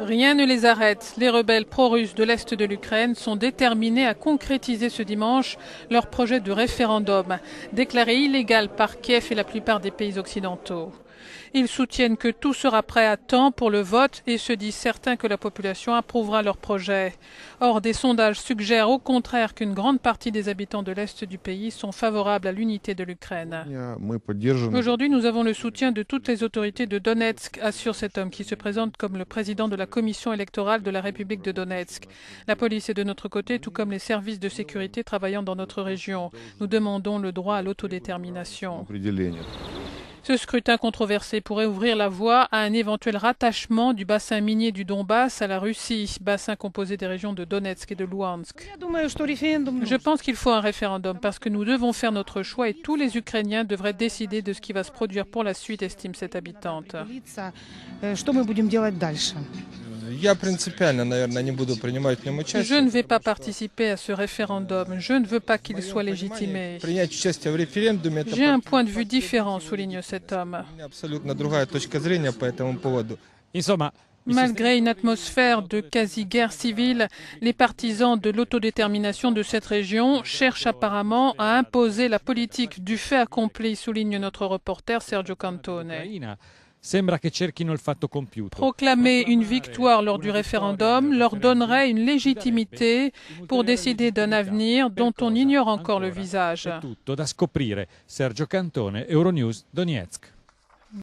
Rien ne les arrête. Les rebelles pro-russes de l'Est de l'Ukraine sont déterminés à concrétiser ce dimanche leur projet de référendum, déclaré illégal par Kiev et la plupart des pays occidentaux. Ils soutiennent que tout sera prêt à temps pour le vote et se disent certains que la population approuvera leur projet. Or, des sondages suggèrent au contraire qu'une grande partie des habitants de l'Est du pays sont favorables à l'unité de l'Ukraine. Aujourd'hui, nous avons le soutien de toutes les autorités de Donetsk, assure cet homme qui se présente comme le président de la commission électorale de la République de Donetsk. La police est de notre côté, tout comme les services de sécurité travaillant dans notre région. Nous demandons le droit à l'autodétermination. Ce scrutin controversé pourrait ouvrir la voie à un éventuel rattachement du bassin minier du Donbass à la Russie, bassin composé des régions de Donetsk et de Louhansk. Je pense qu'il faut un référendum parce que nous devons faire notre choix et tous les Ukrainiens devraient décider de ce qui va se produire pour la suite, estime cette habitante. Je ne vais pas participer à ce référendum. Je ne veux pas qu'il soit légitimé. J'ai un point de vue différent, souligne cet homme. Malgré une atmosphère de quasi-guerre civile, les partisans de l'autodétermination de cette région cherchent apparemment à imposer la politique du fait accompli, souligne notre reporter Sergio Cantone. Proclamer une victoire lors du référendum leur donnerait une légitimité pour décider d'un avenir dont on ignore encore le visage. Sergio Cantone, Euronews, Donetsk.